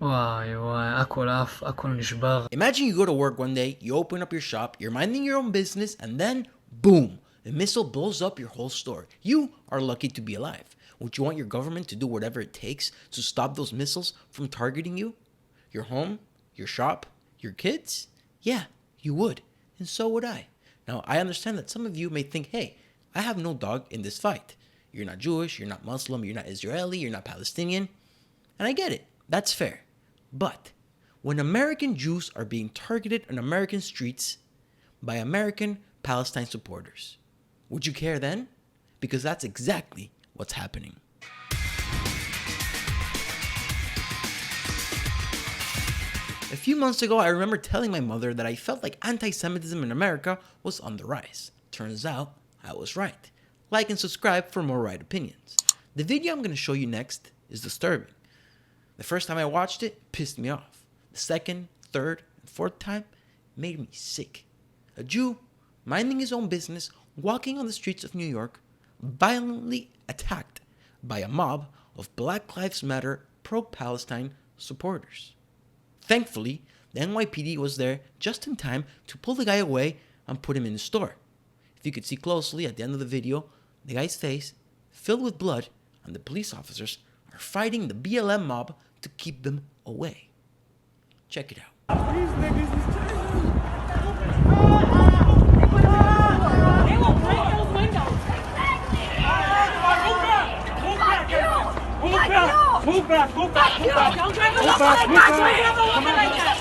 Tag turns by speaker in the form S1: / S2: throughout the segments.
S1: וואי וואי, הכל עף, הכל נשבר.
S2: Imagine you go to work one day, you open up your shop, you're minding your own business, and then, boom, a missile blows up your whole store. You are lucky to be alive. Would you want your government to do whatever it takes to stop those missiles from targeting you? Your home? Your shop? Your kids? Yeah, you would. And so would I. Now, I understand that some of you may think, hey, I have no dog in this fight. You're not Jewish, you're not Muslim, you're not Israeli, you're not Palestinian. And I get it. That's fair. But when American Jews are being targeted on American streets by American Palestine supporters, would you care then? Because that's exactly what's happening. A few months ago, I remember telling my mother that I felt like anti-Semitism in America was on the rise. Turns out, I was right. Like and subscribe for more right opinions. The video I'm going to show you next is disturbing. The first time I watched it, it pissed me off. The second, third, and fourth time, it made me sick. A Jew, minding his own business, walking on the streets of New York, violently attacked by a mob of Black Lives Matter pro-Palestine supporters. Thankfully, the NYPD was there just in time to pull the guy away and put him in the store. If you could see closely at the end of the video, the guy's face filled with blood, and the police officers are fighting the BLM mob to keep them away. Check it out.
S3: These niggas is terrible.
S4: They will break those windows.
S3: Move back.
S4: Don't drive a local like that. Don't drive a local like that.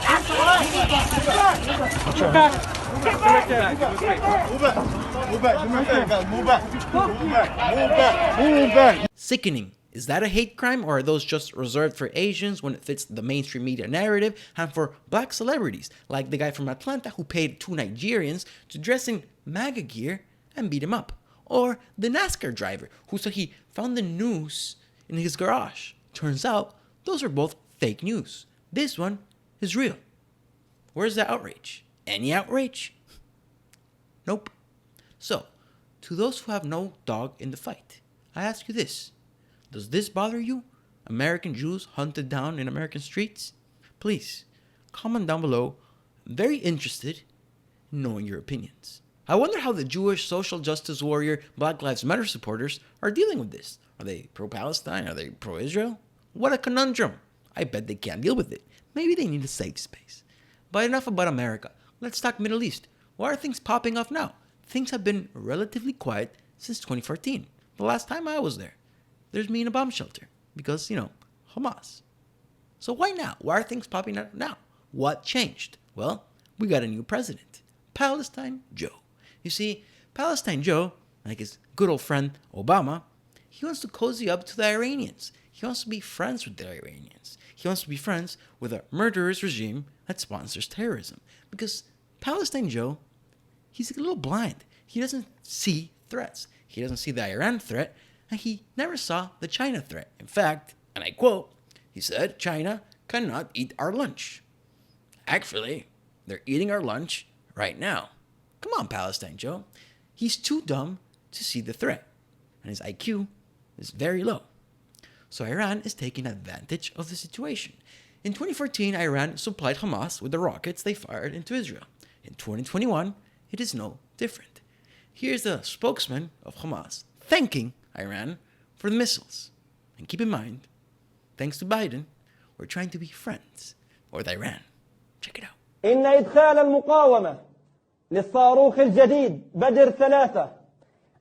S3: Move back.
S2: Sickening. Is that a hate crime, or are those just reserved for Asians when it fits the mainstream media narrative, and for black celebrities like the guy from Atlanta who paid 2 Nigerians to dress in MAGA gear and beat him up? Or the NASCAR driver who said he found the news in his garage? Turns out those are both fake news. This one is real. Where's the outrage? Any outrage? Nope. So, to those who have no dog in the fight, I ask you this. Does this bother you? American Jews hunted down in American streets? Please, comment down below. I'm very interested in knowing your opinions. I wonder how the Jewish social justice warrior Black Lives Matter supporters are dealing with this. Are they pro-Palestine? Are they pro-Israel? What a conundrum. I bet they can't deal with it. Maybe they need a safe space. But enough about America. Let's talk Middle East. Why are things popping off now? Things have been relatively quiet since 2014, the last time I was there. There's me in a bomb shelter because, Hamas. So why now? Why are things popping up now? What changed? Well, we got a new president, Palestine Joe. You see, Palestine Joe, like his good old friend Obama, he wants to cozy up to the Iranians. He wants to be friends with the Iranians. He wants to be friends with a murderous regime that sponsors terrorism. Because Palestine Joe, he's a little blind. He doesn't see threats. He doesn't see the Iran threat, and he never saw the China threat. In fact, and I quote, he said, China cannot eat our lunch. Actually, they're eating our lunch right now. Come on, Palestine Joe. He's too dumb to see the threat, and his IQ is very low. So Iran is taking advantage of the situation. In 2014, Iran supplied Hamas with the rockets they fired into Israel. In 2021, it is no different. Here's the spokesman of Hamas thanking Iran for the missiles. And keep in mind, thanks to Biden, we're trying to be friends with Iran. Check it out.
S5: إن إدخال المقاومة للصاروخ الجديد بدر 3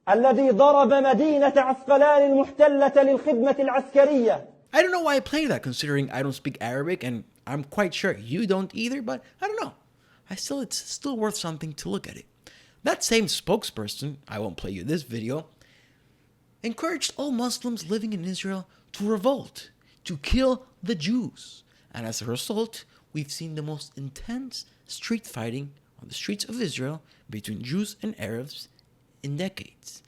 S5: الذي ضرب مدينة عسقلان المحتلة للخدمة العسكرية.
S2: I don't know why I play that, considering I don't speak Arabic, and I'm quite sure you don't either, but I don't know. It's still worth something to look at it. That same spokesperson, I won't play you this video, encouraged all Muslims living in Israel to revolt, to kill the Jews. And as a result, we've seen the most intense street fighting on the streets of Israel between Jews and Arabs in decades.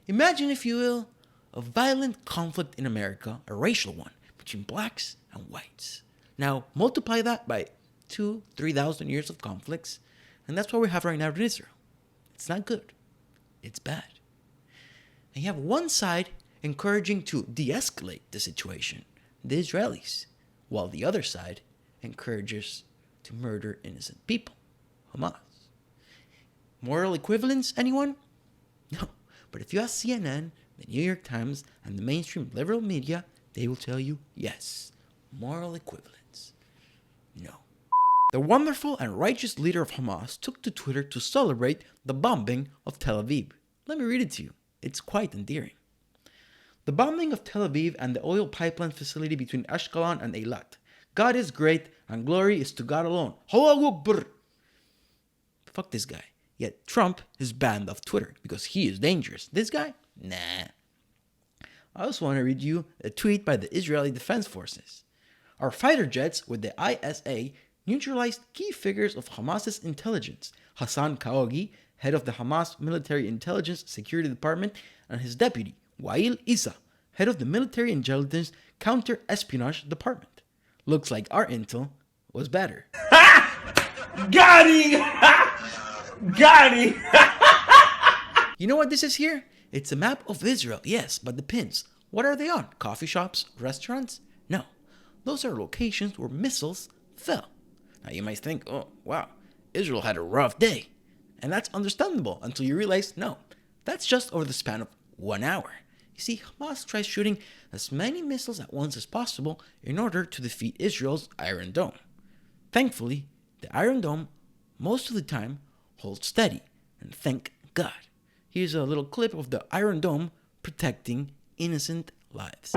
S2: Imagine, if you will, a violent conflict in America, a racial one, between blacks and whites. Now, multiply that by 2,000-3,000 years of conflicts, and that's what we have right now in Israel. It's not good. It's bad. And you have one side encouraging to de-escalate the situation, the Israelis, while the other side encourages to murder innocent people, Hamas. Moral equivalence, anyone? No. But if you ask CNN, the New York Times, and the mainstream liberal media, they will tell you yes. Moral equivalence. No. The wonderful and righteous leader of Hamas took to Twitter to celebrate the bombing of Tel Aviv. Let me read it to you. It's quite endearing. The bombing of Tel Aviv and the oil pipeline facility between Ashkelon and Eilat. God is great and glory is to God alone. Allahu Akbar. Fuck this guy. Yet Trump is banned off Twitter because he is dangerous. This guy? Nah. I also want to read you a tweet by the Israeli Defense Forces. Our fighter jets with the ISA neutralized key figures of Hamas's intelligence. Hassan Kaogi, head of the Hamas Military Intelligence Security Department, and his deputy, Wael Issa, head of the Military Intelligence Counter-Espionage Department. Looks like our intel was better.
S3: Got him! Got him!
S2: You know what this is here? It's a map of Israel, yes, but the pins, what are they on? Coffee shops? Restaurants? No. Those are locations where missiles fell. Now you might think, oh, wow, Israel had a rough day. And that's understandable until you realize, no, that's just over the span of 1 hour. You see, Hamas tries shooting as many missiles at once as possible in order to defeat Israel's Iron Dome. Thankfully, the Iron Dome, most of the time, holds steady, and thank God. Here's a little clip of the Iron Dome protecting innocent lives.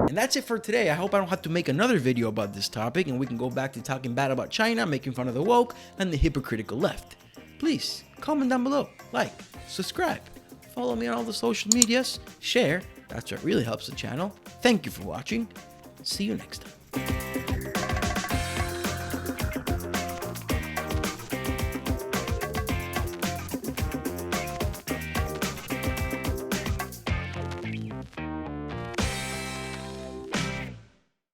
S2: And that's it for today. I hope I don't have to make another video about this topic and we can go back to talking bad about China, making fun of the woke and the hypocritical left. Please, comment down below, like, subscribe, follow me on all the social medias, share, that's what really helps the channel. Thank you for watching. See you next time.